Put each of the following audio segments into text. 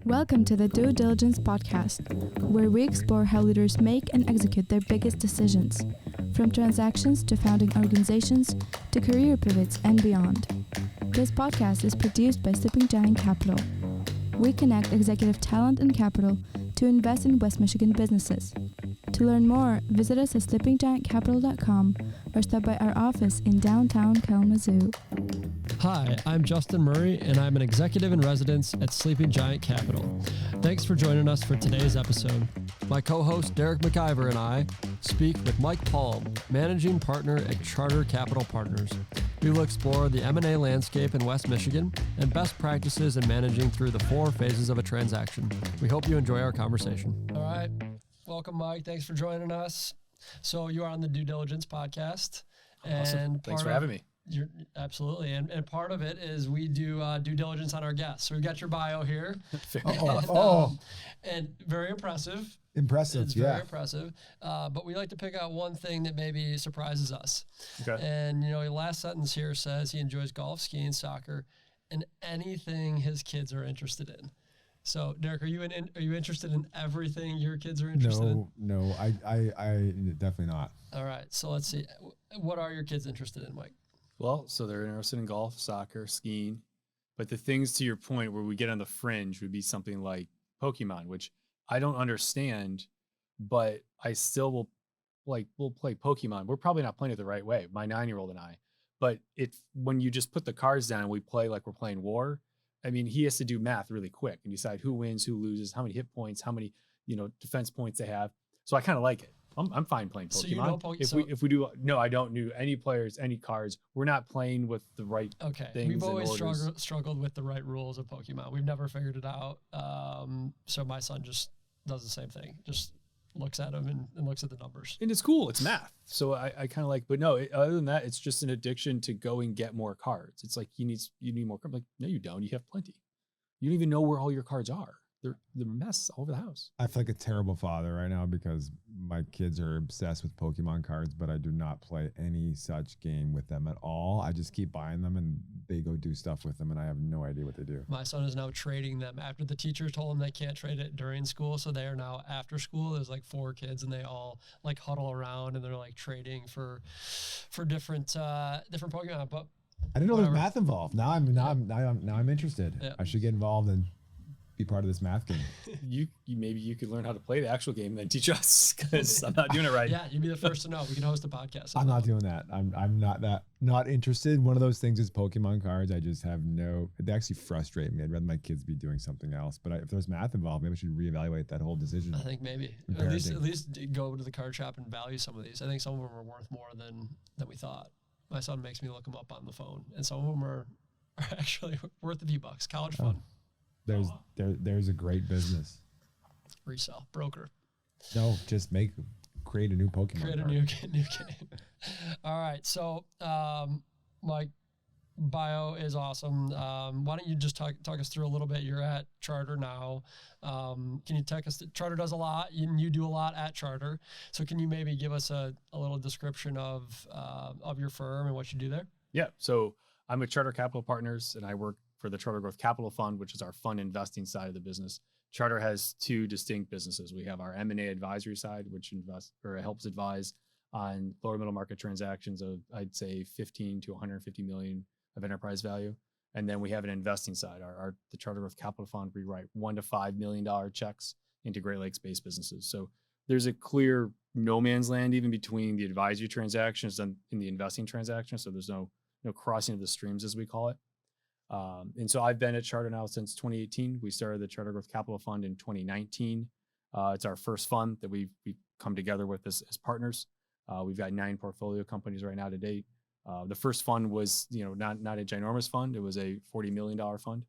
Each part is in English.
Welcome to the Due Diligence Podcast, where we explore how leaders make and execute their biggest decisions, from transactions to founding organizations to career pivots and beyond. This podcast is produced by Sleeping Giant Capital. We connect executive talent and capital to invest in West Michigan businesses. To learn more, visit us at sleepinggiantcapital.com or stop by our office in downtown Kalamazoo. Hi, I'm Justin Murray, and I'm an executive in residence at Sleeping Giant Capital. Thanks for joining us for today's episode. My co-host Derek McIver and I speak with Mike Palm, managing partner at Charter Capital Partners. We will explore the M&A landscape in West Michigan and best practices in managing through the 4 phases of a transaction. We hope you enjoy our conversation. All right. Welcome, Mike. Thanks for joining us. So you are on the Due Diligence Podcast. Awesome. And Thanks for having me. Absolutely. And part of it is we do due diligence on our guests. So we've got your bio here. And very impressive. It's very impressive. But we like to pick out one thing that maybe surprises us. Okay. And, your last sentence here says he enjoys golf, skiing, soccer, and anything his kids are interested in. So, Derek, are you interested in everything your kids are interested in? No, I definitely not. All right. So let's see. What are your kids interested in, Mike? Well, so they're interested in golf, soccer, skiing. But the things to your point where we get on the fringe would be something like Pokemon, which I don't understand, but I still we'll play Pokemon. We're probably not playing it the right way, my 9-year-old and I. But when you just put the cards down and we play like we're playing War, I mean, he has to do math really quick and decide who wins, who loses, how many hit points, how many, defense points they have. So I kind of like it. I'm fine playing Pokemon. So you know if we do, no, I don't know any players, any cards. We're not playing with the right things. We've always struggled with the right rules of Pokemon. We've never figured it out. So my son just does the same thing. Just looks at them and looks at the numbers. And it's cool. It's math. So I kind of like, but no, other than that, it's just an addiction to go and get more cards. It's like, you need more cards. Like, no, you don't. You have plenty. You don't even know where all your cards are. They're a mess all over the house. I feel like a terrible father right now because my kids are obsessed with Pokemon cards, but I do not play any such game with them at all. I just keep buying them and they go do stuff with them and I have no idea what they do. My son is now trading them after the teacher told them they can't trade it during school. So they are now after school. There's like 4 kids and they all like huddle around and they're like trading for different Pokemon. But I didn't know there's math involved. Now I'm interested. Yeah. I should get involved and be part of this math game. Maybe you could learn how to play the actual game and then teach us because I'm not doing it right. Yeah, you'd be the first to know. We can host a podcast. I'm not doing that. I'm not interested. One of those things is Pokemon cards. I just have they actually frustrate me. I'd rather my kids be doing something else. But if there's math involved, maybe I should reevaluate that whole decision. I think maybe at least go to the card shop and value some of these. I think some of them are worth more than we thought. My son makes me look them up on the phone, and some of them are actually worth a few bucks. College fun. There's a great business. Resell, broker. No, just create a new Pokemon. Create a new game. All right. So, my bio is awesome. Why don't you just talk us through a little bit? You're at Charter now. Can you take us? Charter does a lot, and you do a lot at Charter. So, can you maybe give us a little description of your firm and what you do there? Yeah. So, I'm at Charter Capital Partners, and I work for the Charter Growth Capital Fund, which is our fund investing side of the business. Charter has 2 distinct businesses. We have our M&A advisory side, which helps advise on lower middle market transactions of, I'd say, 15 to 150 million of enterprise value. And then we have an investing side, the Charter Growth Capital Fund. We write $1 to $5 million checks into Great Lakes-based businesses. So there's a clear no man's land even between the advisory transactions and in the investing transactions. So there's no crossing of the streams, as we call it. And so I've been at Charter now since 2018. We started the Charter Growth Capital Fund in 2019. It's our first fund that we've come together with as partners. We've got 9 portfolio companies right now to date. The first fund was, not a ginormous fund. It was a $40 million fund.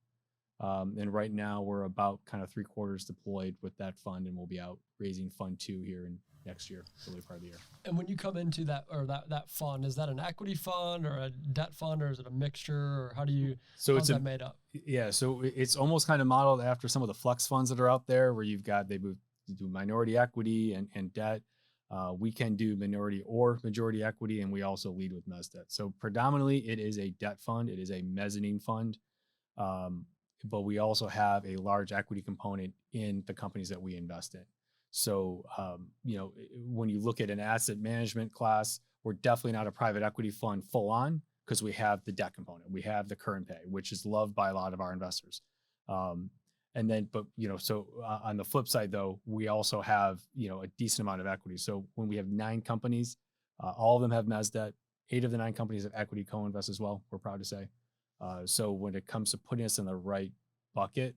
And right now we're about kind of 3/4 deployed with that fund, and we'll be out raising fund 2 here in next year, early part of the year. And when you come into that fund, is that an equity fund or a debt fund, or is it a mixture, or how's that made up? Yeah, so it's almost kind of modeled after some of the flex funds that are out there, where they do minority equity and debt. We can do minority or majority equity, and we also lead with mezz debt. So predominantly, it is a debt fund. It is a mezzanine fund. but we also have a large equity component in the companies that we invest in. So, when you look at an asset management class, we're definitely not a private equity fund full on, because we have the debt component, we have the current pay, which is loved by a lot of our investors. On the flip side though, we also have, a decent amount of equity. So when we have 9 companies, all of them have mezz debt. 8 of the 9 companies have equity co-invest as well, we're proud to say. So when it comes to putting us in the right bucket,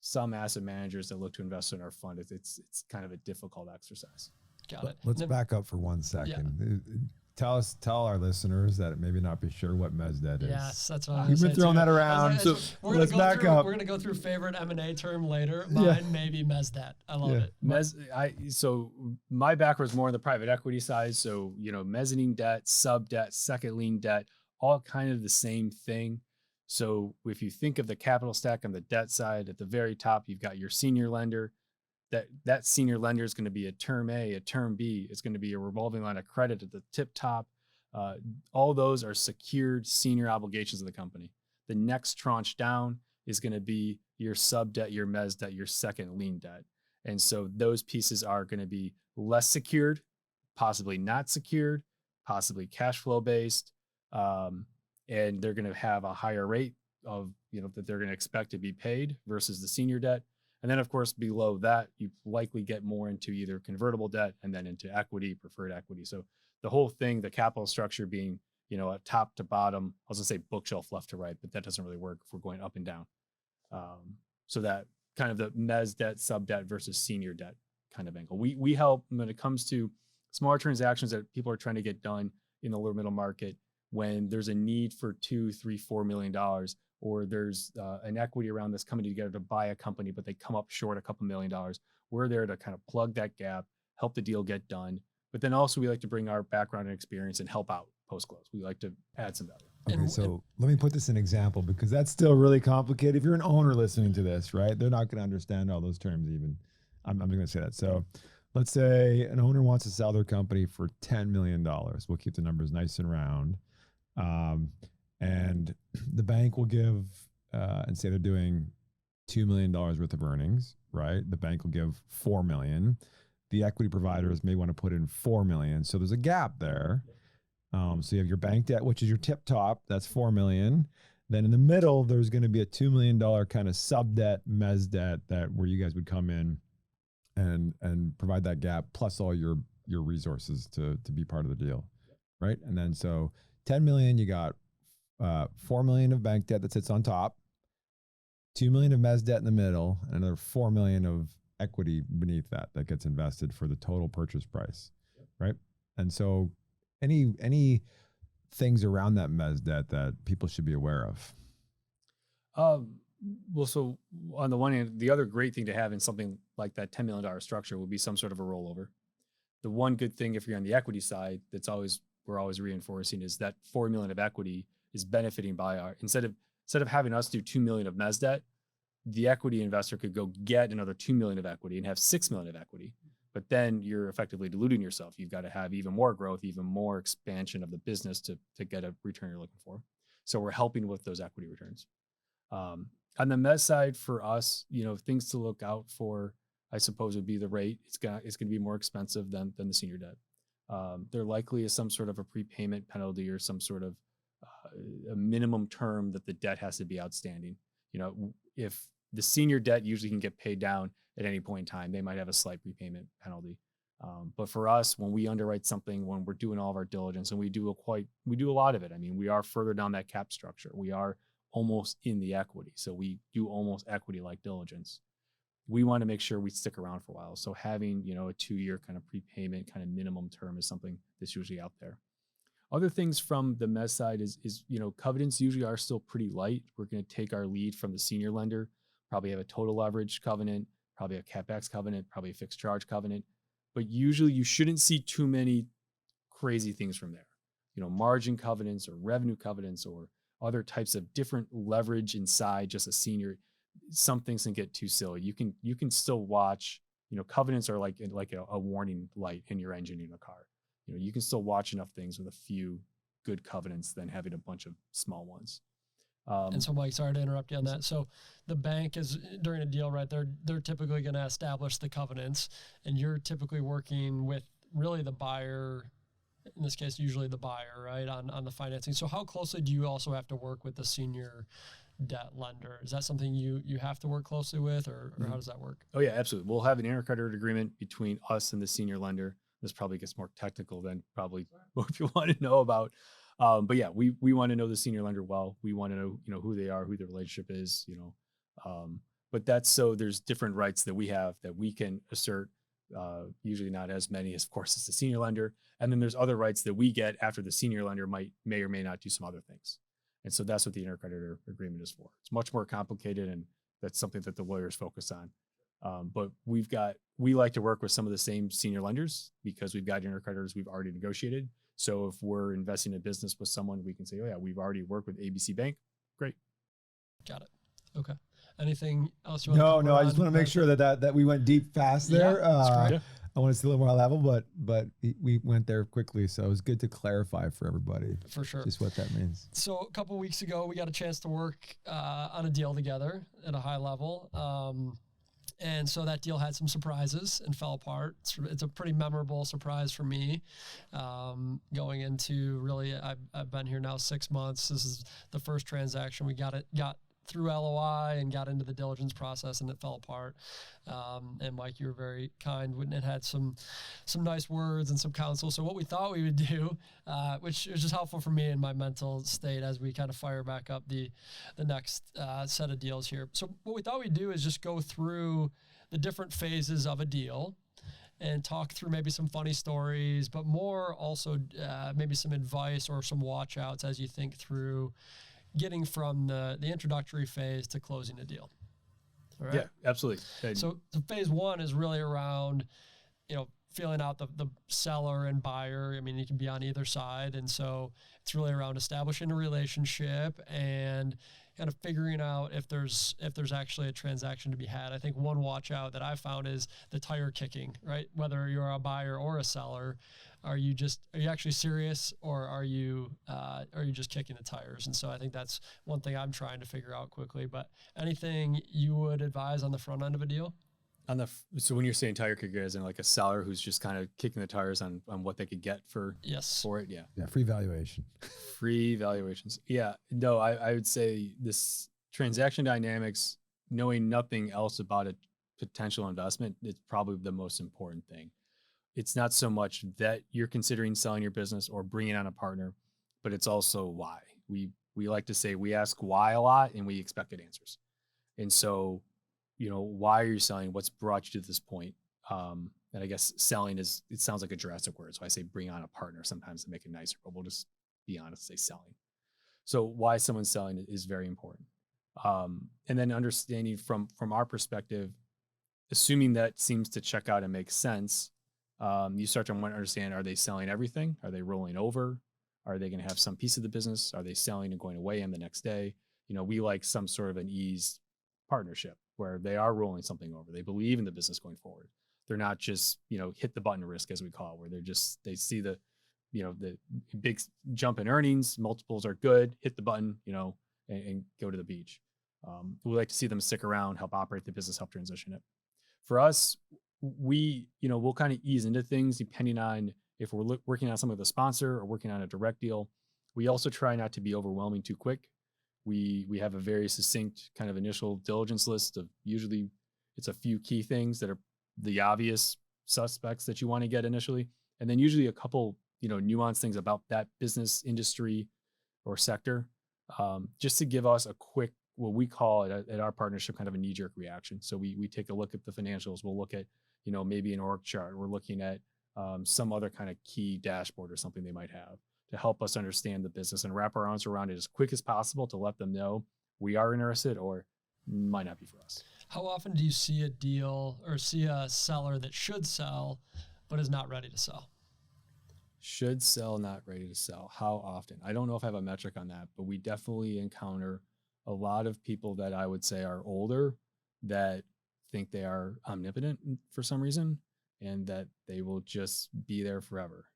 some asset managers that look to invest in our fund, it's kind of a difficult exercise. Got it. Let's back up for 1 second. Tell our listeners that maybe not be sure what mezz debt is. Yes, that's what You've been throwing that around. So let's back up. We're going to go through favorite M&A term later. Mine maybe mezz debt. I love it. So my background is more on the private equity side. So, mezzanine debt, sub debt, second lien debt, all kind of the same thing. So if you think of the capital stack on the debt side, at the very top, you've got your senior lender. That senior lender is going to be a term A, a term B. It's going to be a revolving line of credit at the tip top. All those are secured senior obligations of the company. The next tranche down is going to be your sub debt, your mezz debt, your second lien debt. And so those pieces are going to be less secured, possibly not secured, possibly cash flow based. And they're going to have a higher rate of, that they're going to expect to be paid versus the senior debt. And then, of course, below that, you likely get more into either convertible debt and then into equity, preferred equity. So the whole thing, the capital structure being, a top to bottom, I was going to say bookshelf left to right, but that doesn't really work if we're going up and down. So that kind of the mezz debt, sub debt versus senior debt kind of angle. We help when it comes to smaller transactions that people are trying to get done in the lower middle market when there's a need for $2, $3, $4 million. Or there's an equity around this coming together to buy a company, but they come up short a couple $1 million. We're there to kind of plug that gap, help the deal get done. But then also we like to bring our background and experience and help out post-close. We like to add some value. Okay, so let me put this in example because that's still really complicated. If you're an owner listening to this, right, they're not going to understand all those terms even. I'm going to say that. So let's say an owner wants to sell their company for $10 million. We'll keep the numbers nice and round. And the bank will give, and say they're doing $2 million worth of earnings, right? The bank will give $4 million. The equity providers may want to put in $4 million. So there's a gap there. So you have your bank debt, which is your tip top. That's $4 million. Then in the middle, there's going to be a $2 million kind of sub debt, mezz debt where you guys would come in and provide that gap plus all your resources to be part of the deal, right? And then so 10 million, you got 4 million of bank debt that sits on top, 2 million of mezz debt in the middle, and another 4 million of equity beneath that gets invested for the total purchase price, right? And so any things around that mezz debt that people should be aware of? Well, so on the one hand, the other great thing to have in something like that $10 million structure would be some sort of a rollover. The one good thing, if you're on the equity side, we're always reinforcing is that 4 million of equity is benefiting by instead of having us do 2 million of mezz debt, the equity investor could go get another 2 million of equity and have 6 million of equity. But then you're effectively diluting yourself. You've got to have even more growth, even more expansion of the business to get a return you're looking for. So we're helping with those equity returns. On the mezz side for us, things to look out for, I suppose, would be the rate. It's going to be more expensive than the senior debt. There likely is some sort of a prepayment penalty or some sort of a minimum term that the debt has to be outstanding. If the senior debt usually can get paid down at any point in time, they might have a slight prepayment penalty. But for us, when we underwrite something, when we're doing all of our diligence, and we do a lot of it. I mean, we are further down that cap structure. We are almost in the equity. So we do almost equity-like diligence. We want to make sure we stick around for a while. So having, a 2-year kind of prepayment kind of minimum term is something that's usually out there. Other things from the mezz side is covenants usually are still pretty light. We're going to take our lead from the senior lender, probably have a total leverage covenant, probably a CapEx covenant, probably a fixed charge covenant. But usually you shouldn't see too many crazy things from there. Margin covenants or revenue covenants or other types of different leverage inside just a senior. Some things can get too silly. You can still watch, covenants are like a warning light in your engine in a car. You can still watch enough things with a few good covenants than having a bunch of small ones. And so, Mike, sorry to interrupt you on that. So the bank is, during a deal, right, they're typically going to establish the covenants, and you're typically working with really the buyer, in this case, usually the buyer, right, on the financing. So how closely do you also have to work with the senior debt lender? Is that something you have to work closely with, or how does that work? Oh yeah, absolutely. We'll have an intercreditor agreement between us and the senior lender. This probably gets more technical than probably what you want to know about. But yeah, we want to know the senior lender well. We want to know, who they are, who their relationship is, but that's so there's different rights that we have that we can assert, usually not as many as, of course, as the senior lender. And then there's other rights that we get after the senior lender may or may not do some other things. And so that's what the intercreditor agreement is for. It's much more complicated, and that's something that the lawyers focus on. But we like to work with some of the same senior lenders because we've got intercreditors we've already negotiated. So if we're investing in a business with someone, we can say, oh yeah, we've already worked with ABC Bank. Great. Got it. Okay. Anything else you want to cover? No, I just want to make sure that we went deep fast there. Yeah, I want to see a little more level, but we went there quickly. So it was good to clarify for everybody. For sure. Just what that means. So a couple of weeks ago, we got a chance to work on a deal together at a high level. And so that deal had some surprises and fell apart. It's a pretty memorable surprise for me. Going into really, I've been here now 6 months. This is the first transaction. We got through LOI and got into the diligence process, and it fell apart. And Mike, you were very kind and had some nice words and some counsel. So what we thought we would do, which is just helpful for me in my mental state as we kind of fire back up the next set of deals here. So what we thought we'd do is just go through the different phases of a deal and talk through maybe some funny stories, but more also maybe some advice or some watch outs as you think through getting from the introductory phase to closing a deal. All right? Yeah, absolutely. So phase one is really around, feeling out the seller and buyer. I mean, you can be on either side. And so it's really around establishing a relationship and kind of figuring out if there's actually a transaction to be had. I think one watch out that I found is the tire kicking, right? Whether you're a buyer or a seller, are you actually serious, or are you just kicking the tires? And so I think that's one thing I'm trying to figure out quickly. But anything you would advise on the front end of a deal? So when you're saying tire kicker, as in like a seller who's just kind of kicking the tires on what they could get for it, yeah, free valuation, free valuations, yeah. No, I would say this transaction dynamics, knowing nothing else about a potential investment, is probably the most important thing. It's not so much that you're considering selling your business or bringing on a partner, but it's also why. We like to say we ask why a lot and we expect good answers. And so, why are you selling? What's brought you to this point? And I guess selling it sounds like a drastic word. So I say bring on a partner sometimes to make it nicer, but we'll just be honest, say selling. So why someone's selling is very important. And then understanding from our perspective, assuming that seems to check out and make sense, you start to want to understand, are they selling everything? Are they rolling over? Are they going to have some piece of the business? Are they selling and going away in the next day? We like some sort of an eased partnership where they are rolling something over. They believe in the business going forward. They're not just, hit the button risk, as we call it, where they see the big jump in earnings, multiples are good, hit the button, and go to the beach. We like to see them stick around, help operate the business, help transition it. For us, we'll kind of ease into things depending on if we're working on something with a sponsor or working on a direct deal. We also try not to be overwhelming too quick. We have a very succinct kind of initial diligence list of, usually it's a few key things that are the obvious suspects that you want to get initially. And then usually a couple, nuanced things about that business, industry, or sector, just to give us a quick, what we call it at our partnership, kind of a knee-jerk reaction. So we take a look at the financials. We'll look at, maybe an org chart. We're looking at some other kind of key dashboard or something they might have to help us understand the business and wrap our arms around it as quick as possible to let them know we are interested or might not be for us. How often do you see a deal or see a seller that should sell but is not ready to sell? Should sell, not ready to sell. How often? I don't know if I have a metric on that, but we definitely encounter a lot of people that I would say are older that think they are omnipotent for some reason and that they will just be there forever.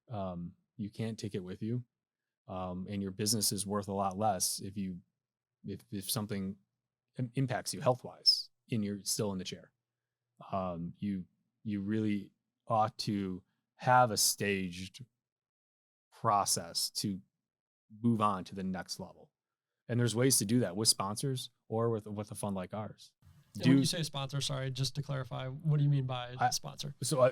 You can't take it with you. And your business is worth a lot less if you if something impacts you health wise and you're still in the chair, you really ought to have a staged process to move on to the next level. And there's ways to do that with sponsors or with a fund like ours. And when you say sponsor, sorry, just to clarify, what do you mean by sponsor? So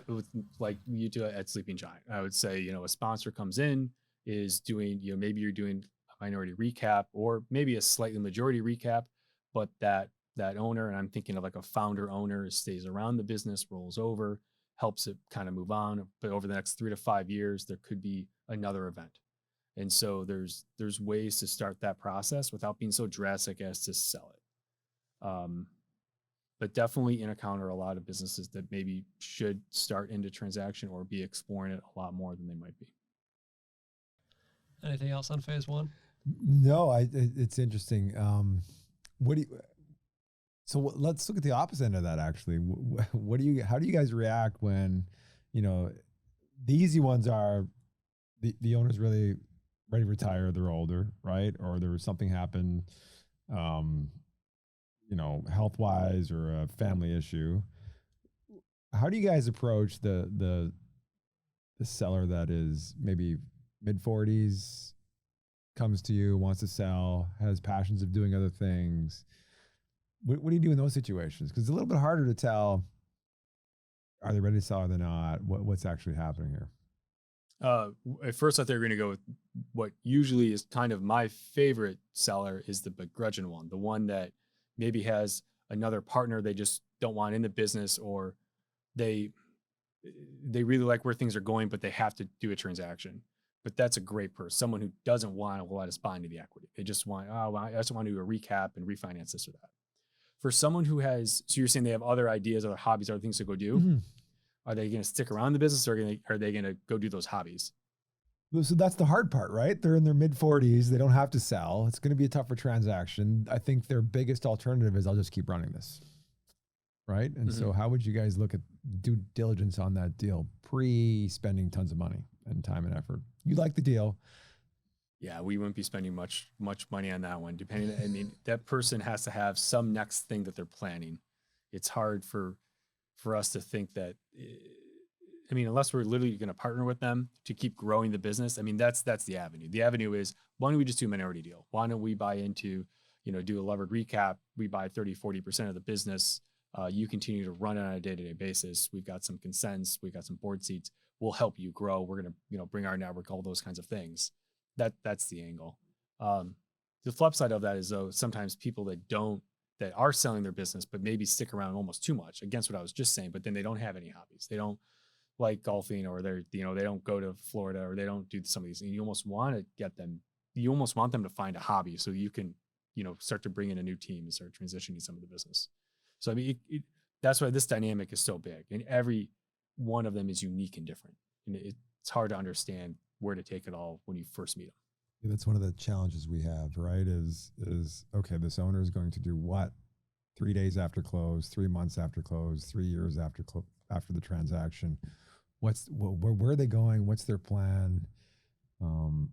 like you do it at Sleeping Giant, I would say, a sponsor comes in, is doing, maybe you're doing a minority recap or maybe a slightly majority recap, but that owner, and I'm thinking of like a founder owner, stays around the business, rolls over, helps it kind of move on. But over the next 3 to 5 years, there could be another event. And so there's ways to start that process without being so drastic as to sell it. But definitely encounter a lot of businesses that maybe should start into transaction or be exploring it a lot more than they might be. Anything else on phase one? No, it's interesting. Let's look at the opposite end of that. Actually, how do you guys react when, the easy ones are the owner's really ready to retire, they're older, right? Or there was something happened, health wise or a family issue. How do you guys approach the seller that is maybe mid-40s, comes to you, wants to sell, has passions of doing other things? What do you do in those situations? Because it's a little bit harder to tell, are they ready to sell or they're not? What's actually happening here? At first, I thought they were going to go with what usually is kind of my favorite seller is the begrudging one, the one that maybe has another partner they just don't want in the business, or they really like where things are going, but they have to do a transaction. But that's a great person, someone who doesn't want to let us buy into the equity. They just want, I just want to do a recap and refinance this or that. For someone who has, so you're saying they have other ideas, other hobbies, other things to go do. Mm-hmm. Are they going to stick around the business, or are they going to go do those hobbies? So that's the hard part, right? They're in their mid-40s. They don't have to sell. It's going to be a tougher transaction. I think their biggest alternative is I'll just keep running this, right? And so how would you guys look at due diligence on that deal pre-spending tons of money and time and effort? You like the deal. Yeah, we wouldn't be spending much money on that one. That person has to have some next thing that they're planning. It's hard for us to think that, unless we're literally going to partner with them to keep growing the business. That's the avenue. The avenue is, why don't we just do a minority deal? Why don't we buy into, do a levered recap? We buy 30-40% of the business. You continue to run it on a day-to-day basis. We've got some consents. We've got some board seats. We'll help you grow. We're going to, bring our network, all those kinds of things. That's the angle. The flip side of that is, though, sometimes people that are selling their business, but maybe stick around almost too much, against what I was just saying, but then they don't have any hobbies. They don't like golfing, or they don't go to Florida, or they don't do some of these. And you almost want them to find a hobby so you can, start to bring in a new team and start transitioning some of the business. So, that's why this dynamic is so big, and every one of them is unique and different. And it's hard to understand where to take it all when you first meet them. Yeah, that's one of the challenges we have, right? Is okay, this owner is going to do what 3 days after close, 3 months after close, 3 years after the transaction. Where are they going? What's their plan? And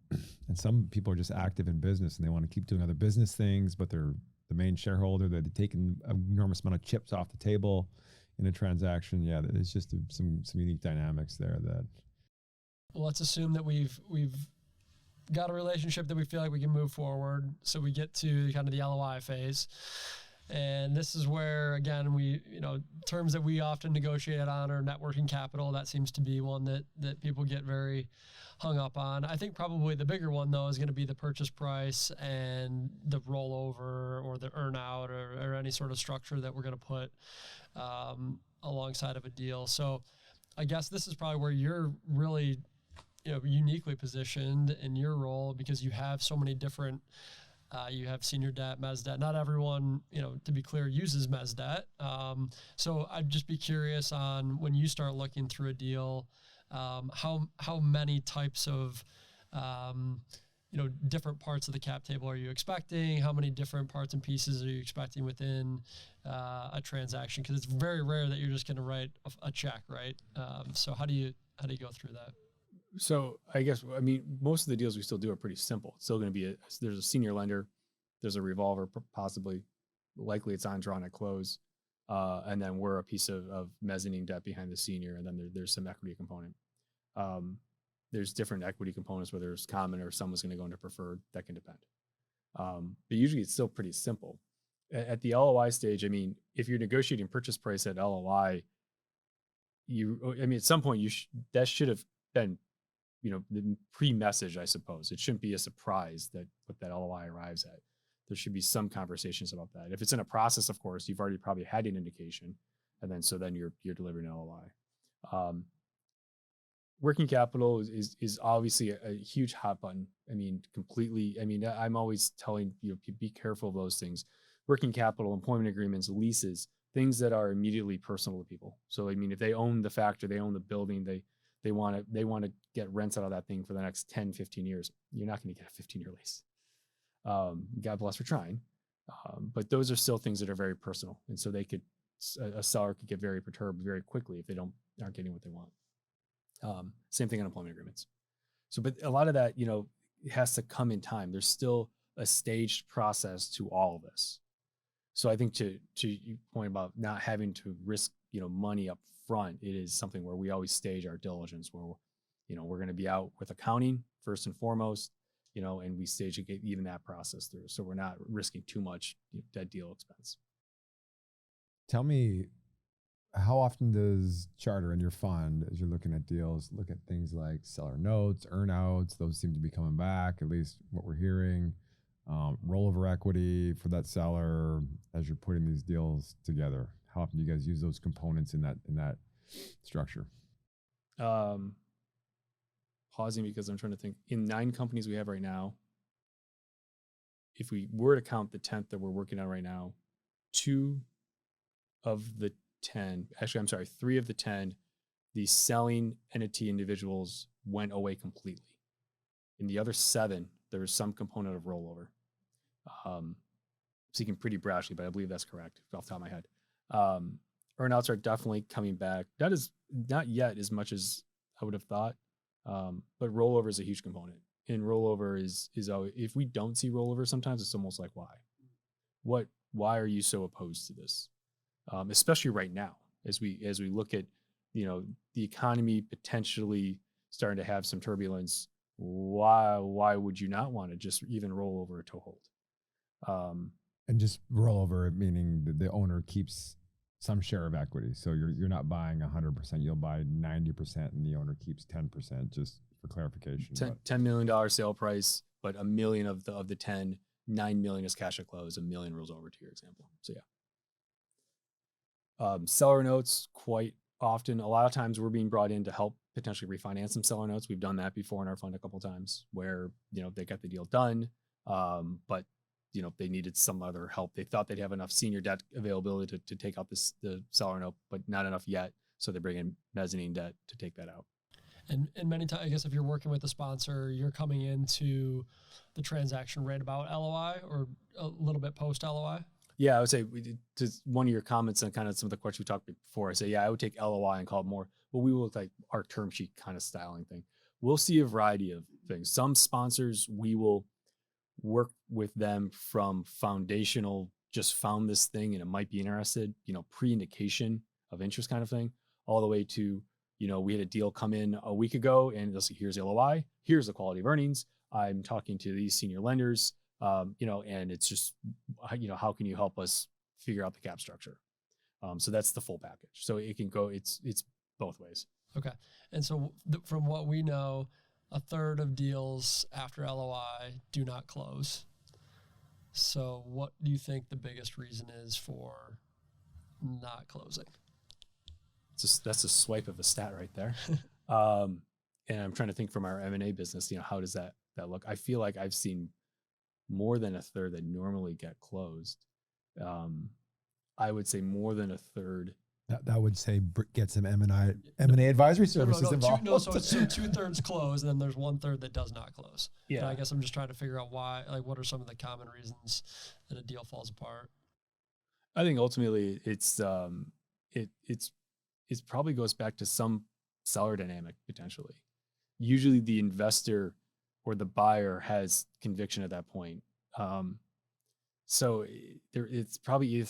some people are just active in business and they want to keep doing other business things, but they're the main shareholder. They're taking an enormous amount of chips off the table in a transaction. Yeah, there's just some unique dynamics there that. Well, let's assume that we've got a relationship that we feel like we can move forward. So we get to kind of the LOI phase. And this is where, again, we, terms that we often negotiate on are net working capital. That seems to be one that people get very hung up on. I think probably the bigger one, though, is going to be the purchase price and the rollover or the earnout or any sort of structure that we're going to put alongside of a deal. So I guess this is probably where you're really, uniquely positioned in your role, because you have so many different you have senior debt, mezz debt. Not everyone, to be clear, uses mezz debt. So I'd just be curious on, when you start looking through a deal, how many types of, different parts of the cap table are you expecting? How many different parts and pieces are you expecting within a transaction? Because it's very rare that you're just going to write a check, right? So how do you go through that? So I guess, most of the deals we still do are pretty simple. It's still going to be there's a senior lender. there's a revolver, possibly, likely it's on drawn at close, and then we're a piece of mezzanine debt behind the senior, and then there's some equity component. There's different equity components, whether it's common or someone's going to go into preferred. That can depend. But usually it's still pretty simple. At the LOI stage, I mean, if you're negotiating purchase price at LOI, at some point that should have been, the pre-message, I suppose. It shouldn't be a surprise that what that LOI arrives at. There should be some conversations about that. If it's in a process, of course, you've already probably had an indication, and then you're delivering an LOI. Working capital is obviously a huge hot button. I mean, completely. I mean, I'm always telling be careful of those things. Working capital, employment agreements, leases, things that are immediately personal to people. So I mean, if they own the factory, they own the building, they want to get rents out of that thing for the next 10, 15 years. You're not going to get a 15-year lease. God bless for trying. But those are still things that are very personal. And so a seller could get very perturbed very quickly if they aren't getting what they want. Same thing on employment agreements. So, but a lot of that, it has to come in time. There's still a staged process to all of this. So I think to your point about not having to risk, money up front, it is something where we always stage our diligence where, we're going to be out with accounting first and foremost, and we stage even that process through. So we're not risking too much dead deal expense. Tell me, how often does Charter and your fund, as you're looking at deals, look at things like seller notes, earnouts? Those seem to be coming back, at least what we're hearing. Rollover equity for that seller as you're putting these deals together. How often do you guys use those components in that structure? Pausing because I'm trying to think. In 9 companies we have right now, if we were to count the 10th that we're working on right now, 2 of the 10, actually, I'm sorry, 3 of the 10, the selling entity individuals went away completely. In the other 7, there was some component of rollover. Speaking pretty brashly, but I believe that's correct off the top of my head. Earnouts are definitely coming back. That is not yet as much as I would have thought, but rollover is a huge component. And rollover is always, if we don't see rollover, sometimes it's almost like, why are you so opposed to this? Especially right now, as we look at, the economy potentially starting to have some turbulence. Why would you not want to just even roll over a toehold? And just roll over, meaning the owner keeps some share of equity. So you're not buying 100%, you'll buy 90% and the owner keeps 10%, just for clarification. $10 million sale price, but $1 million of the 10, $9 million is cash at close, $1 million rolls over to your example. So yeah. Seller notes, quite often, a lot of times we're being brought in to help potentially refinance some seller notes. We've done that before in our fund a couple of times where, they got the deal done, but they needed some other help. They thought they'd have enough senior debt availability to take out the seller note, but not enough yet. So they bring in mezzanine debt to take that out. And many times, I guess if you're working with a sponsor, you're coming into the transaction right about LOI or a little bit post LOI. Yeah, I would say to one of your comments and kind of some of the questions we talked before, I say, I would take LOI and call it more, but we will look like our term sheet kind of styling thing. We'll see a variety of things. Some sponsors, we will work with them from foundational, just found this thing and it might be interested, pre-indication of interest kind of thing, all the way to, we had a deal come in a week ago and they'll say, here's LOI, here's the quality of earnings. I'm talking to these senior lenders, and it's just, how can you help us figure out the cap structure? So that's the full package. So it can go, it's both ways. Okay. And so from what we know, a third of deals after LOI do not close. So what do you think the biggest reason is for not closing? That's a swipe of a stat right there. And I'm trying to think from our M&A business, how does that look? I feel like I've seen more than a third that normally get closed. I would say more than a third. That would say get some M&A advisory services involved. So 2/3 close, and then there's 1/3 that does not close. Yeah. And I guess I'm just trying to figure out why. Like, what are some of the common reasons that a deal falls apart? I think ultimately it probably goes back to some seller dynamic potentially. Usually the investor or the buyer has conviction at that point. So it's probably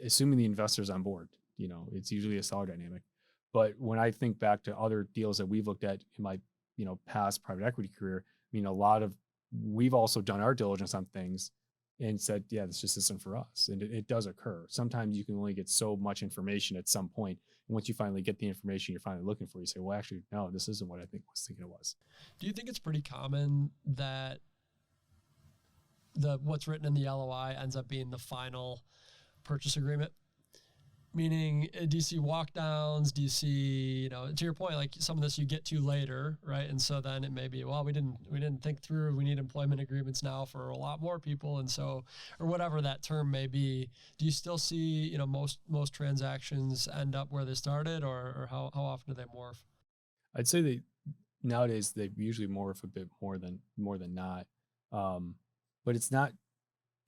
assuming the investor's on board. It's usually a seller dynamic. But when I think back to other deals that we've looked at in my past private equity career, we've also done our diligence on things and said, yeah, this just isn't for us. And it does occur. Sometimes you can only get so much information at some point. And once you finally get the information you're finally looking for, you say, well, actually, no, this isn't what I was thinking it was. Do you think it's pretty common that what's written in the LOI ends up being the final purchase agreement? Meaning, do you see walk downs? Do you see, to your point, like some of this you get to later, right? And so then it may be, well, we didn't think through, we need employment agreements now for a lot more people. And so, or whatever that term may be, do you still see, most transactions end up where they started, or how often do they morph? I'd say nowadays they usually morph a bit more than not. But it's not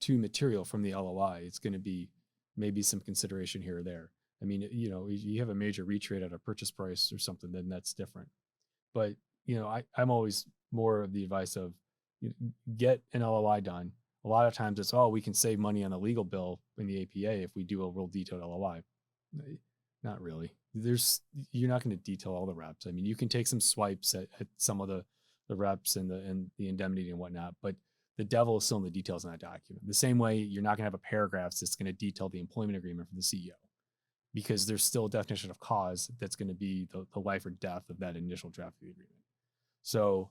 too material from the LOI. It's going to be maybe some consideration here or there. I mean, you have a major retrade at a purchase price or something, then that's different. But, I'm always more of the advice of get an LOI done. A lot of times it's, we can save money on the legal bill in the APA if we do a real detailed LOI. Not really. You're not going to detail all the reps. I mean, you can take some swipes at some of the reps and the indemnity and whatnot, but the devil is still in the details in that document. The same way you're not going to have a paragraph that's going to detail the employment agreement for the CEO, because there's still a definition of cause that's going to be the life or death of that initial draft of the agreement. So,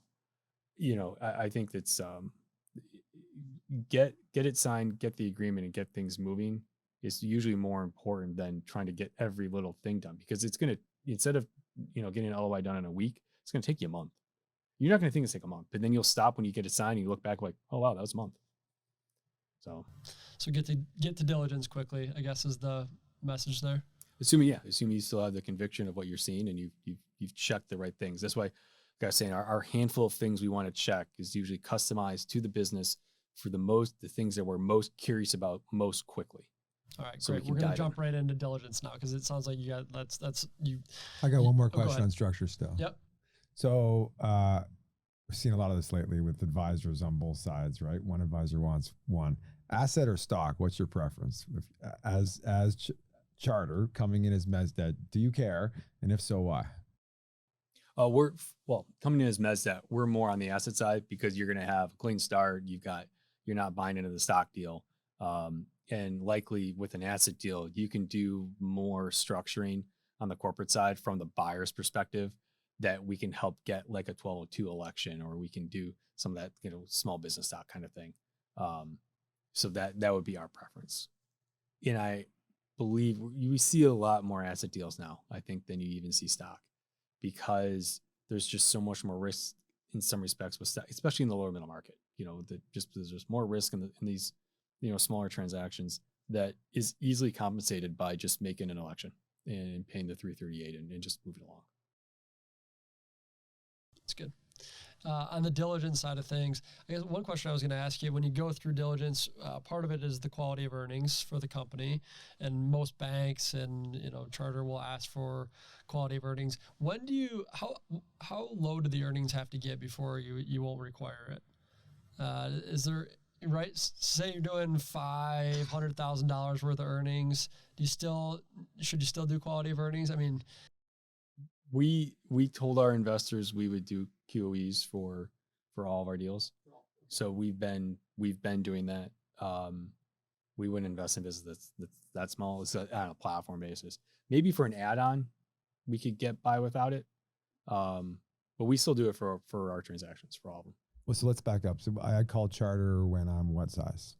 I think that's get it signed, get the agreement, and get things moving is usually more important than trying to get every little thing done, because it's going to, instead of getting an LOI done in a week, it's going to take you a month. You're not going to think it's take a month, but then you'll stop when you get it signed and you look back like, oh, wow, that was a month. So get to diligence quickly, I guess, is the message there. Assuming you still have the conviction of what you're seeing and you've checked the right things. That's why, like I was saying, our handful of things we want to check is usually customized to the business for the things that we're most curious about most quickly. All right, so great. We're going to jump right into diligence now, because it sounds like you got that's you. I got one more question on structure still. Yep. So we've seen a lot of this lately with advisors on both sides, right? One advisor wants one. Asset or stock, what's your preference? As Charter coming in as mezz debt, do you care? And if so, why? Coming in as mezz debt, we're more on the asset side, because you're going to have a clean start. You're not buying into the stock deal. And likely with an asset deal, you can do more structuring on the corporate side from the buyer's perspective, that we can help get like a 1202 election, or we can do some of that, small business stock kind of thing. So that would be our preference. And I believe we see a lot more asset deals now, I think, than you even see stock, because there's just so much more risk in some respects with stock, especially in the lower middle market. There's just more risk in these, smaller transactions that is easily compensated by just making an election and paying the 338 and just moving along. It's good. On the diligence side of things, I guess one question I was going to ask you, when you go through diligence, part of it is the quality of earnings for the company, and most banks and Charter will ask for quality of earnings. How low do the earnings have to get before you won't require it? Is there, right? Say you're doing $500,000 worth of earnings, should you still do quality of earnings? I mean, we told our investors we would do QOEs for all of our deals. So we've been doing that. We wouldn't invest in business that's that small. It's on a platform basis. Maybe for an add-on, we could get by without it. But we still do it for our transactions, for all of them. Well, so let's back up. So I call Charter when I'm what size?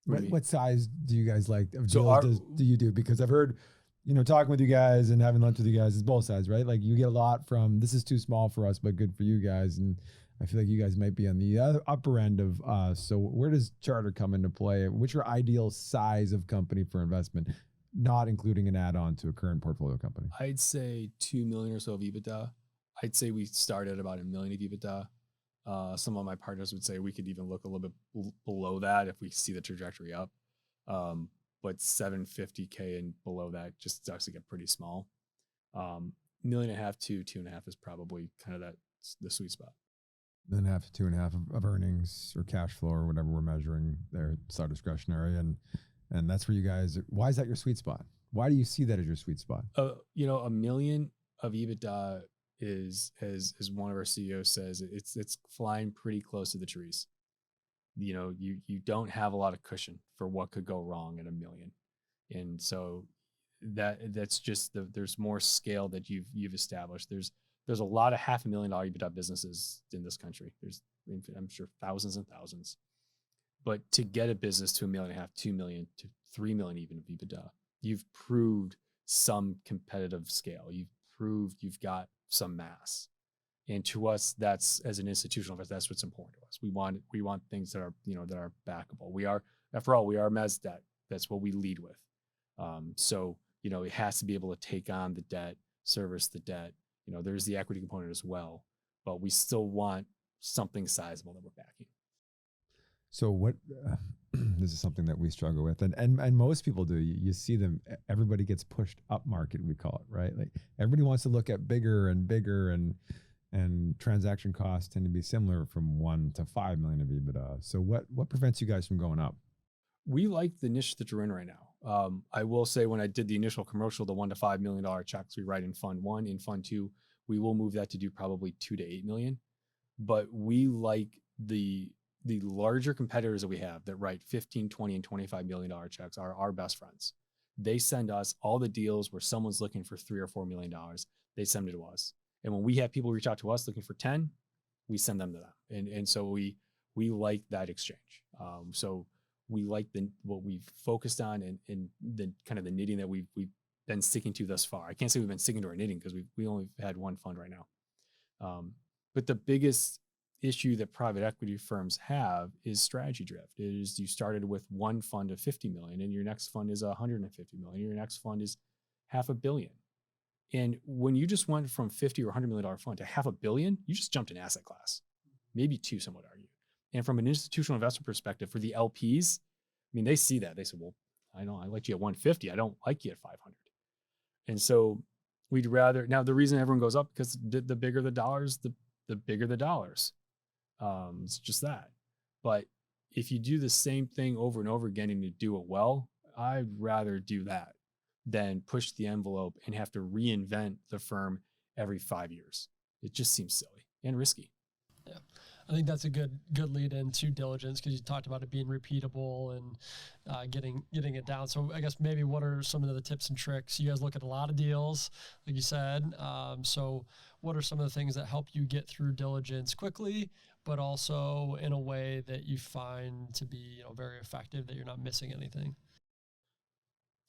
What size do you guys like of deals do you do? Because I've heard, talking with you guys and having lunch with you guys, is both sides, right? Like you get a lot from, this is too small for us, but good for you guys. And I feel like you guys might be on the upper end of us. So where does Charter come into play? What's your ideal size of company for investment, not including an add-on to a current portfolio company? I'd say 2 million or so of EBITDA. I'd say we start at about 1 million of EBITDA. Some of my partners would say we could even look a little bit below that if we see the trajectory up. But 750K and below that just starts to get pretty small. 1.5 million to 2.5 is probably kind of the sweet spot. 1.5 to 2.5 of earnings or cash flow or whatever we're measuring there. It's our discretionary, and that's where you guys. Why is that your sweet spot? Why do you see that as your sweet spot? $1 million of EBITDA is, as one of our CEOs says, it's flying pretty close to the trees. You don't have a lot of cushion for what could go wrong at $1 million, and so that's just there's more scale that you've established. There's a lot of $500,000 EBITDA businesses in this country. There's, I'm sure, thousands and thousands, but to get a business to $1.5 million, 2 million, to 3 million even of EBITDA, you've proved some competitive scale. You've proved you've got some mass. And to us, that's, as an institutional investor, that's what's important to us. We want things that are, that are backable. After all, we are mezz debt. That's what we lead with. So, it has to be able to take on the debt, service the debt. There's the equity component as well, but we still want something sizable that we're backing. So what, this is something that we struggle with, and most people do. You see them, everybody gets pushed up market, we call it, right? Like everybody wants to look at bigger and bigger, and transaction costs tend to be similar from 1 to 5 million of EBITDA. So what prevents you guys from going up? We like the niche that you're in right now. I will say, when I did the initial commercial, the $1 to $5 million checks we write in Fund 1, in Fund 2, we will move that to do probably 2 to 8 million. But we like the larger competitors that we have that write 15, 20, and $25 million checks are our best friends. They send us all the deals where someone's looking for $3 or $4 million. They send it to us. And when we have people reach out to us looking for 10, we send them to them. And so we like that exchange. So we like what we've focused on, and the kind of the knitting that we've been sticking to thus far. I can't say we've been sticking to our knitting because we only had one fund right now. But the biggest issue that private equity firms have is strategy drift. It is, you started with one fund of 50 million, and your next fund is 150 million. Your next fund is $500 million. And when you just went from $50 or $100 million fund to $500 million, you just jumped an asset class, maybe two, some would argue. And from an institutional investor perspective, for the LPs, I mean, they see that. They say, well, I like you at 150. I don't like you at 500. And so we'd rather, now the reason everyone goes up, because the bigger the dollars, the bigger the dollars. It's just that. But if you do the same thing over and over again and you do it well, I'd rather do that than push the envelope and have to reinvent the firm every 5 years. It just seems silly and risky. Yeah, I think that's a good lead into diligence, because you talked about it being repeatable and getting it down. So I guess maybe what are some of the tips and tricks? You guys look at a lot of deals, like you said. So what are some of the things that help you get through diligence quickly, but also in a way that you find to be, very effective, that you're not missing anything?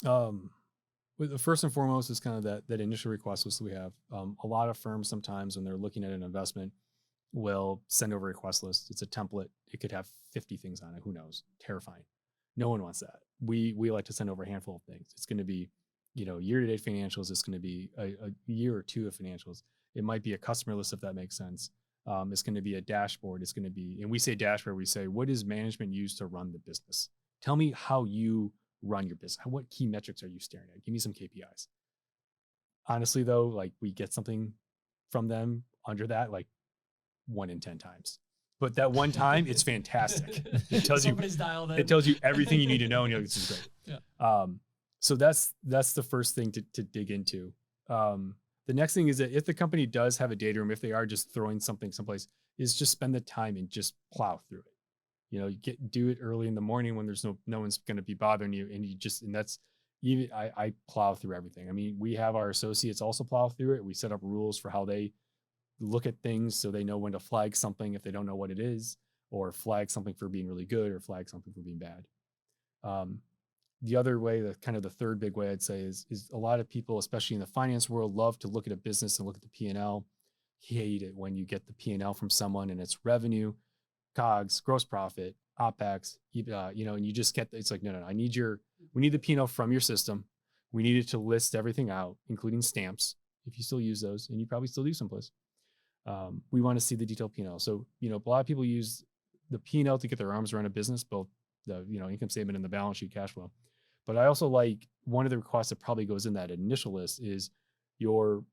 The first and foremost is kind of that initial request list that we have. A lot of firms sometimes, when they're looking at an investment, will send over a request list. It's a template. It could have 50 things on it. Who knows? Terrifying. No one wants that. We like to send over a handful of things. It's going to be, year-to-date financials. It's going to be a year or two of financials. It might be a customer list, if that makes sense. It's going to be a dashboard. It's going to be, and we say dashboard, we say, what does management use to run the business? Tell me how you run your business. What key metrics are you staring at? Give me some KPIs. Honestly, though, like, we get something from them under that, like 1 in 10 times. But that one time, it's fantastic. It tells you everything you need to know, and you're like, this is great. Yeah. So that's the first thing to dig into. The next thing is that if the company does have a data room, if they are just throwing something someplace, is just spend the time and just plow through it. Do it early in the morning when there's no one's going to be bothering you, and that's even, I plow through everything. I mean, we have our associates also plow through it. We set up rules for how they look at things, so they know when to flag something if they don't know what it is, or flag something for being really good, or flag something for being bad. The other way, the third big way I'd say is a lot of people, especially in the finance world, love to look at a business and look at the P&L. Hate it when you get the P&L from someone and it's revenue, COGS, gross profit, OPEX, and you just get, it's like, no, we need the P&L from your system. We need it to list everything out, including stamps, if you still use those, and you probably still do someplace. We want to see the detailed P&L. So, a lot of people use the P&L to get their arms around a business, both the, income statement and the balance sheet, cash flow. But I also like, one of the requests that probably goes in that initial list is your,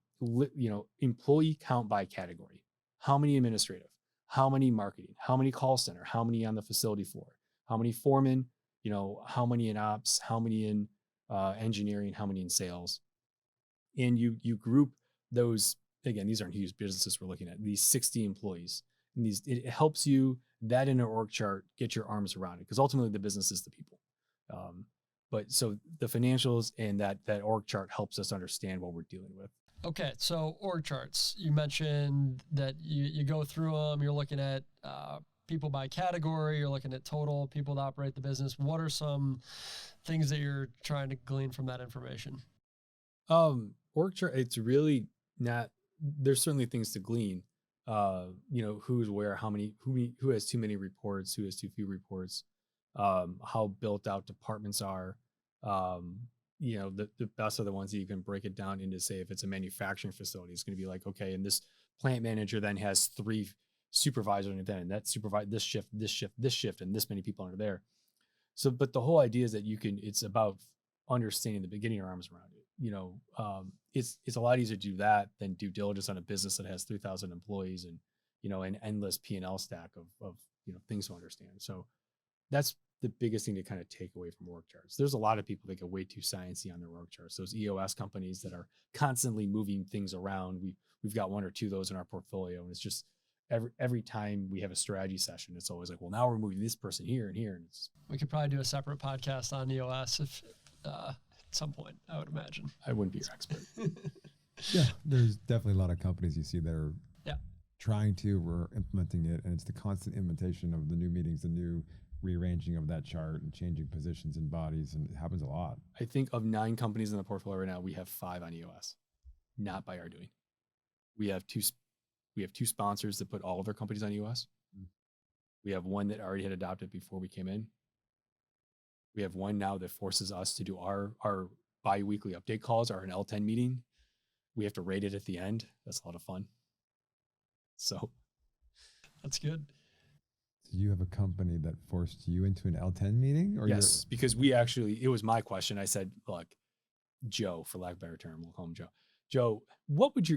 employee count by category. How many administrative? how many marketing, how many call center, how many on the facility floor, how many foremen, how many in ops, how many in engineering, how many in sales. And you group those, again, these aren't huge businesses we're looking at, these 60 employees. And it helps you, that in an org chart, get your arms around it, because ultimately the business is the people. But so the financials and that org chart helps us understand what we're dealing with. Okay, so org charts. You mentioned that you go through them. You're looking at people by category. You're looking at total people that operate the business. What are some things that you're trying to glean from that information? Org chart. It's really not. There's certainly things to glean. Who's where, how many, who has too many reports, who has too few reports, how built out departments are. The best are the ones that you can break it down into, say, if it's a manufacturing facility, it's going to be like, okay, and this plant manager then has 3 supervisors and then that supervise this shift, and this many people under there. So, but the whole idea is that it's about understanding the beginning, your arms around it. It's a lot easier to do that than due diligence on a business that has 3,000 employees and, an endless P&L stack of things to understand. So that's the biggest thing to kind of take away from org charts. There's a lot of people that get way too sciencey on their org charts. Those EOS companies that are constantly moving things around. We've got 1 or 2 of those in our portfolio, and it's just every time we have a strategy session, it's always like, well, now we're moving this person here and here, and we could probably do a separate podcast on EOS if at some point, I would imagine. I wouldn't be your expert. Yeah, there's definitely a lot of companies you see that are trying to or implementing it, and it's the constant implementation of the new meetings, the new rearranging of that chart and changing positions and bodies, and it happens a lot. I think of 9 companies in the portfolio right now, we have 5 on EOS, not by our doing. We have two sponsors that put all of their companies on EOS. We have 1 that already had adopted before we came in. We have 1 now that forces us to do our bi-weekly update calls, our L10 meeting. We have to rate it at the end. That's a lot of fun. So that's good. Do you have a company that forced you into an L10 meeting? Or yes, because it was my question. I said, look, Joe, for lack of a better term, we'll call him Joe. Joe, what would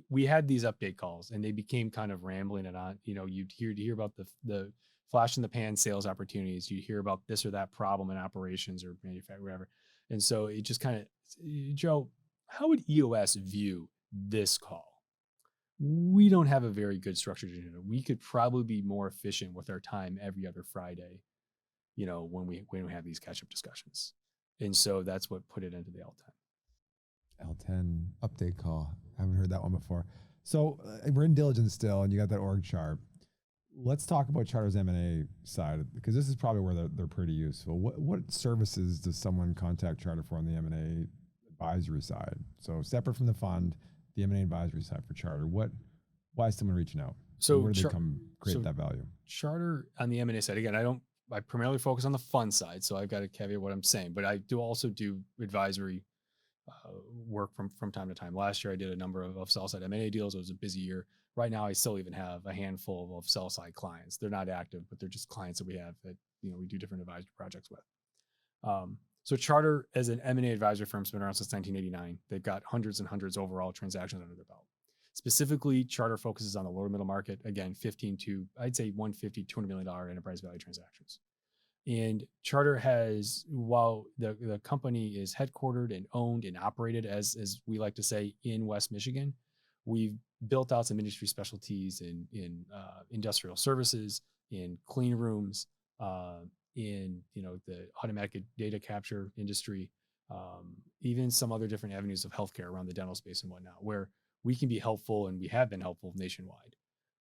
we had these update calls and they became kind of rambling and on, you'd hear about the flash in the pan sales opportunities. You hear about this or that problem in operations or manufacturing, whatever. And so it just kind of, Joe, how would EOS view this call? We don't have a very good structured agenda. We could probably be more efficient with our time every other Friday, when we have these catch-up discussions. And so that's what put it into the L10. L10 update call. I haven't heard that one before. So we're in diligence still, and you got that org chart. Let's talk about Charter's M&A side, because this is probably where they're pretty useful. What services does someone contact Charter for on the M&A advisory side? So separate from the fund, the M&A advisory side for Charter, why is someone reaching out? So where do they come create that value? Charter on the M&A side, again, I primarily focus on the fund side, so I've got to caveat what I'm saying, but I do also do advisory work from time to time. Last year, I did a number of sell-side M&A deals. It was a busy year. Right now, I still even have a handful of sell-side clients. They're not active, but they're just clients that we have that we do different advisory projects with. So Charter, as an M&A advisory firm, has been around since 1989. They've got hundreds and hundreds overall transactions under their belt. Specifically, Charter focuses on the lower middle market. Again, 15 to, I'd say $150, $200 million enterprise value transactions. And Charter has, while the company is headquartered and owned and operated, as we like to say, in West Michigan, we've built out some industry specialties in industrial services, in clean rooms, in the automatic data capture industry, even some other different avenues of healthcare around the dental space and whatnot, where we can be helpful, and we have been helpful nationwide.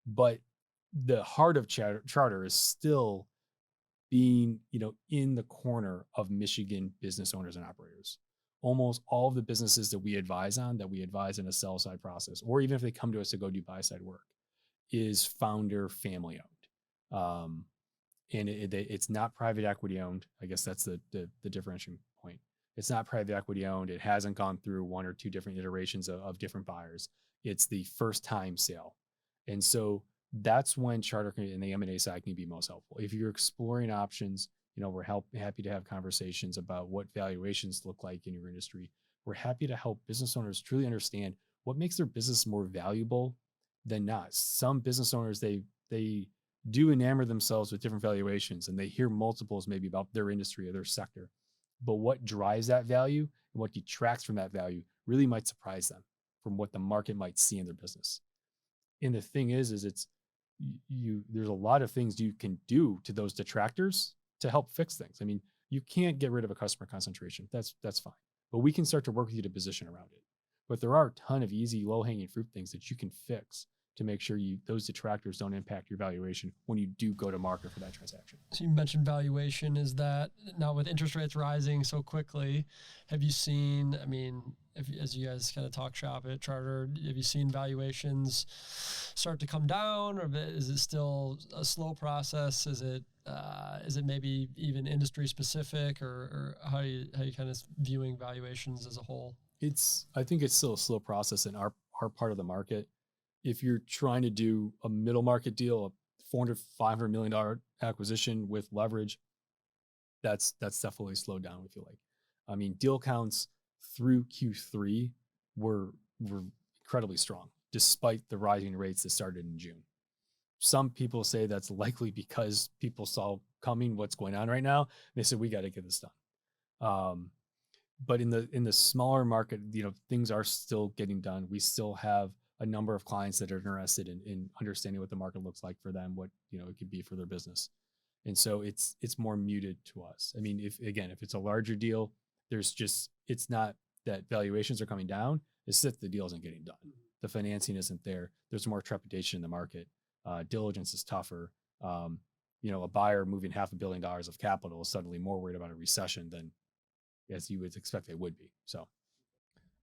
But the heart of Charter is still being, in the corner of Michigan business owners and operators. Almost all of the businesses that we advise in a sell side process, or even if they come to us to go do buy side work, is founder family owned. And it's not private equity owned. I guess that's the differentiating point. It's not private equity owned. It hasn't gone through 1 or 2 different iterations of different buyers. It's the first time sale. And so that's when Charter and the M&A side can be most helpful. If you're exploring options, we're happy to have conversations about what valuations look like in your industry. We're happy to help business owners truly understand what makes their business more valuable than not. Some business owners, they they do enamor themselves with different valuations, and they hear multiples maybe about their industry or their sector. But what drives that value and what detracts from that value really might surprise them from what the market might see in their business. And the thing is it's there's a lot of things you can do to those detractors to help fix things. I mean, you can't get rid of a customer concentration. That's fine. But we can start to work with you to position around it. But there are a ton of easy, low-hanging fruit things that you can fix to make sure those detractors don't impact your valuation when you do go to market for that transaction. So you mentioned valuation. Is that now with interest rates rising so quickly, have you seen, I mean, as you guys kind of talk shop at Charter, have you seen valuations start to come down, or is it still a slow process? Is it maybe even industry specific, or how are you kind of viewing valuations as a whole? I think it's still a slow process in our part of the market. If you're trying to do a middle market deal, a $400-500 million acquisition with leverage, that's definitely slowed down, we feel like. I mean, deal counts through Q3 were incredibly strong, despite the rising rates that started in June. Some people say that's likely because people saw coming what's going on right now. They said, we got to get this done. But in the smaller market, things are still getting done. We still have a number of clients that are interested in understanding what the market looks like for them, what it could be for their business. And so it's more muted to us. I mean, if it's a larger deal, it's not that valuations are coming down, it's that the deal isn't getting done. The financing isn't there. There's more trepidation in the market. Diligence is tougher. A buyer moving $500 million of capital is suddenly more worried about a recession than as you would expect they would be. So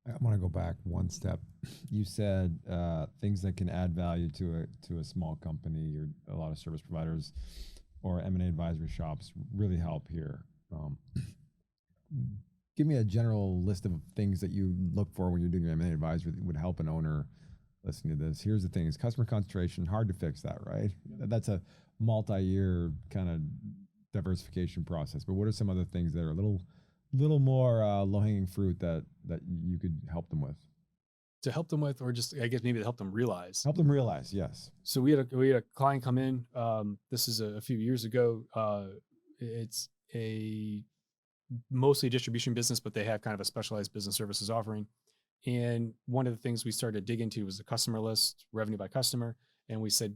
I want to go back one step. You said things that can add value to a small company or a lot of service providers or M&A advisory shops really help here. Give me a general list of things that you look for when you're doing your M&A advisory that would help an owner listening to this. Here's the thing: is customer concentration hard to fix that, right? That's a multi-year kind of diversification process. But what are some other things that are a little more low-hanging fruit that you could help them with? To help them with, or just I guess maybe to help them realize. Help them realize, yes. So we had a client come in. This is a few years ago. It's a mostly distribution business, but they have kind of a specialized business services offering. And one of the things we started to dig into was the customer list, revenue by customer. And we said,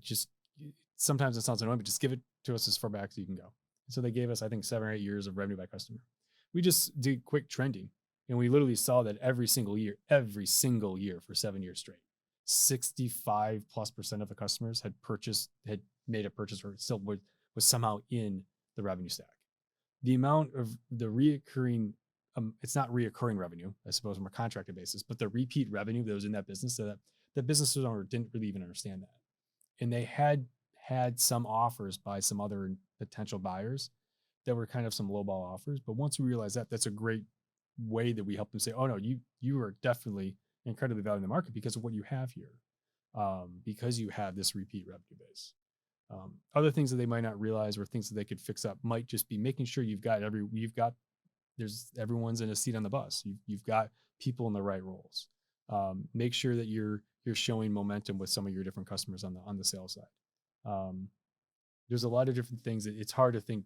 sometimes it sounds annoying, but just give it to us as far back as you can go. So they gave us, I think, 7 or 8 years of revenue by customer. We just did quick trending, and we literally saw that every single year for 7 years straight, 65+% of the customers had made a purchase or still was somehow in the revenue stack. The amount of the reoccurring, it's not reoccurring revenue, I suppose, on a contracted basis, but the repeat revenue that was in that business, that the business owner didn't really even understand that. And they had some offers by some other potential buyers that were kind of some lowball offers. But once we realized that, that's a great way that we help them say, oh no, you are definitely incredibly valuable in the market because of what you have here, because you have this repeat revenue base. Other things that they might not realize or things that they could fix up might just be making sure everyone's in a seat on the bus. You've got people in the right roles. Make sure that you're showing momentum with some of your different customers on the sales side. There's a lot of different things that it's hard to think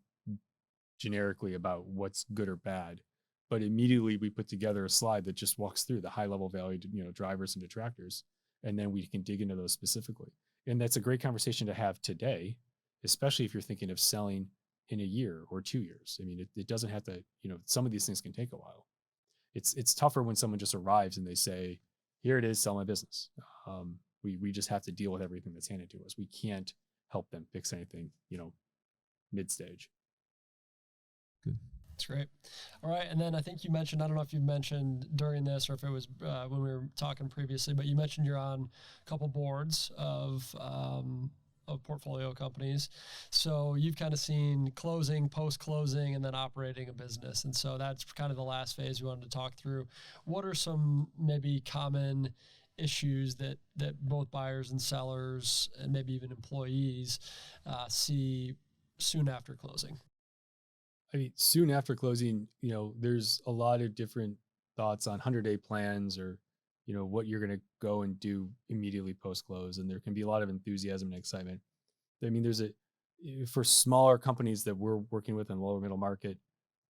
generically about what's good or bad, but immediately we put together a slide that just walks through the high level value, drivers and detractors, and then we can dig into those specifically. And that's a great conversation to have today, especially if you're thinking of selling in a year or 2 years. I mean, it doesn't have to, some of these things can take a while. It's tougher when someone just arrives and they say, here it is, sell my business. We just have to deal with everything that's handed to us. We can't help them fix anything, mid-stage. Good. That's great. All right. And then I think you mentioned, I don't know if you mentioned during this or if it was when we were talking previously, but you mentioned you're on a couple boards of portfolio companies. So you've kind of seen closing, post-closing, and then operating a business. And so that's kind of the last phase we wanted to talk through. What are some maybe common issues that both buyers and sellers and maybe even employees see soon after closing? I mean, soon after closing, there's a lot of different thoughts on 100-day plans or, what you're going to go and do immediately post-close. And there can be a lot of enthusiasm and excitement. I mean, for smaller companies that we're working with in lower middle market,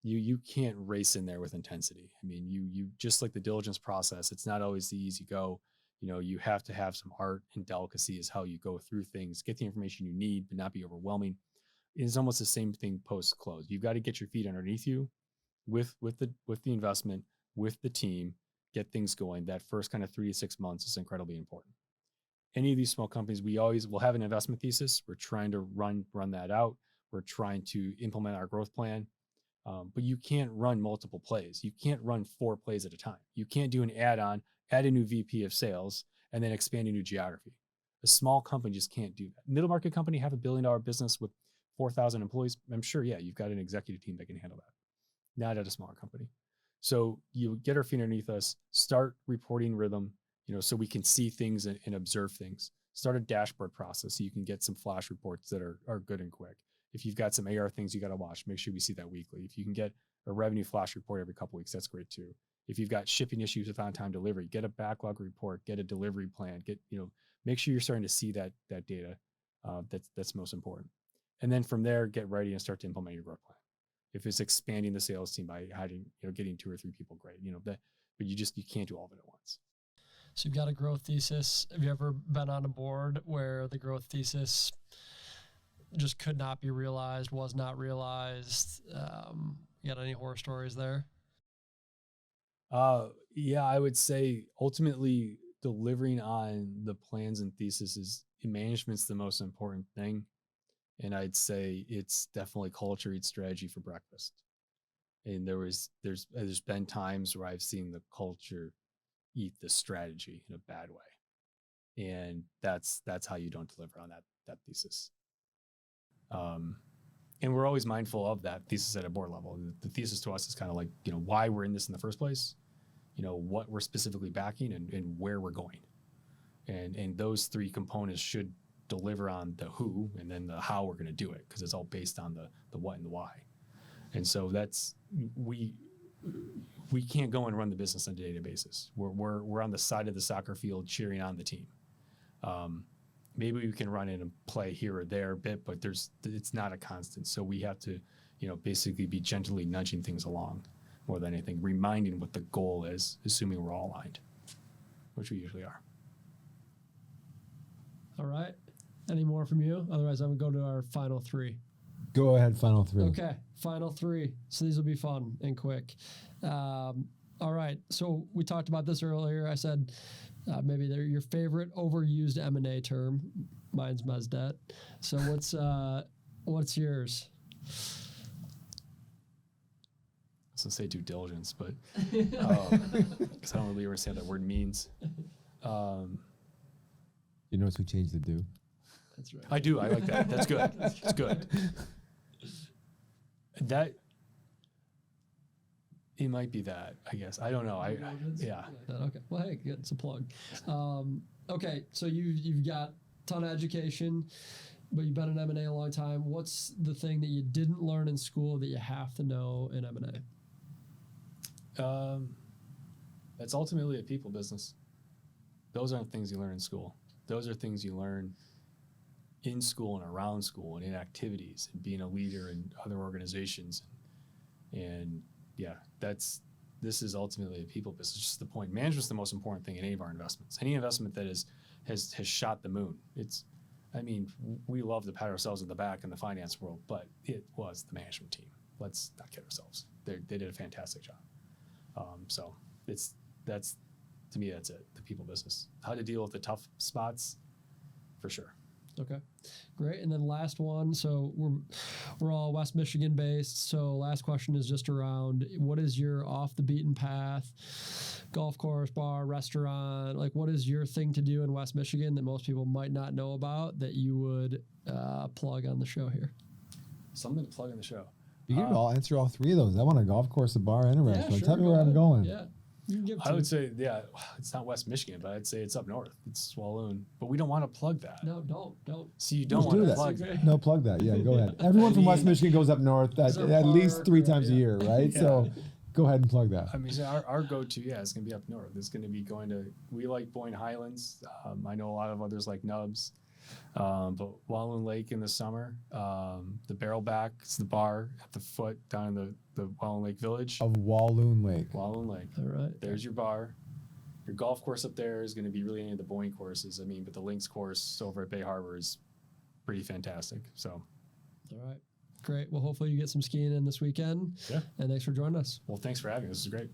you can't race in there with intensity. I mean, you just like the diligence process, it's not always the easy go. You have to have some art and delicacy is how you go through things, get the information you need, but not be overwhelming. It's almost the same thing post close. You've got to get your feet underneath you with the investment, with the team, get things going. That first kind of 3 to 6 months is incredibly important. Any of these small companies, we always will have an investment thesis. We're trying to run that out. We're trying to implement our growth plan. But you can't run multiple plays. You can't run 4 plays at a time. You can't do an add-on, add a new VP of sales, and then expand a new geography. A small company just can't do that. Middle market company, have $1 billion business with 4,000 employees. I'm sure, yeah, you've got an executive team that can handle that. Not at a smaller company. So you get our feet underneath us, start reporting rhythm, so we can see things and observe things. Start a dashboard process so you can get some flash reports that are good and quick. If you've got some AR things you got to watch, make sure we see that weekly. If you can get a revenue flash report every couple of weeks, that's great too. If you've got shipping issues with on-time delivery, get a backlog report, get a delivery plan, make sure you're starting to see that data. That's most important. And then from there, get ready and start to implement your growth plan. If it's expanding the sales team by hiding, getting 2 or 3 people, great. But you can't do all of it at once. So you've got a growth thesis. Have you ever been on a board where the growth thesis just could not be realized, was not realized? You got any horror stories there? Yeah, I would say ultimately delivering on the plans and theses management's the most important thing. And I'd say it's definitely culture eats strategy for breakfast. And there's been times where I've seen the culture eat the strategy in a bad way. And that's how you don't deliver on that thesis. And we're always mindful of that thesis at a board level. The thesis to us is kind of like, why we're in this in the first place, what we're specifically backing and where we're going. And those 3 components should deliver on the who and then the how we're going to do it, because it's all based on the what and the why. And so we can't go and run the business on a day-to-day basis. We're on the side of the soccer field cheering on the team. Maybe we can run in and play here or there a bit, but it's not a constant. So we have to, basically be gently nudging things along more than anything, reminding what the goal is, assuming we're all aligned, which we usually are. All right. Any more from you? Otherwise, I'm going to go to our final 3. Go ahead, final 3. Okay, final 3. So these will be fun and quick. All right. So we talked about this earlier. I said maybe they're your favorite overused M&A term. Mine's mezz debt. So what's yours? I was going to say due diligence, but because I don't really understand what that word means. You notice we changed the do? That's right. I do. I like that. That's good. It's good. It might be that, I guess. I don't know. Yeah. Okay. Well, hey, good. It's a plug. Okay. So you've got a ton of education, but you've been in M&A a long time. What's the thing that you didn't learn in school that you have to know in M&A? It's ultimately a people business. Those aren't things you learn in school. Those are things you learn in school and around school and in activities and being a leader in other organizations. And yeah, this is ultimately a people business. Just the point. Management's the most important thing in any of our investments. Any investment that has shot the moon. We love to pat ourselves on the back in the finance world, but it was the management team. Let's not kid ourselves. They did a fantastic job. So to me, that's it. The people business. How to deal with the tough spots, for sure. Okay, great. And then last one. So we're all West Michigan based. So last question is just around what is your off the beaten path, golf course, bar, restaurant? Like, what is your thing to do in West Michigan that most people might not know about that you would plug on the show here? Something to plug in the show. You can answer all 3 of those. I want a golf course, a bar, and a restaurant. Sure, Tell me where I'm going. Yeah. I would say, it's not West Michigan, but I'd say it's up north. It's Swalloon. But we don't want to plug that. No, don't. See, you don't want to plug that. No, plug that. Yeah, go ahead. Everyone from West Michigan goes up north at least 3 times a year, right? Yeah. So go ahead and plug that. Our go-to, it's going to be up north. It's going to be we like Boyne Highlands. I know a lot of others like Nubs. But Walloon Lake in the summer, the Barrelback, it's the bar at the foot down in the Walloon Lake Village. Of Walloon Lake. Walloon Lake. All right. There's your bar. Your golf course up there is going to be really any of the Boeing courses. I mean, but the links course over at Bay Harbor is pretty fantastic. So, All right. Great. Well, hopefully you get some skiing in this weekend. Yeah. And thanks for joining us. well, thanks for having us. This is great.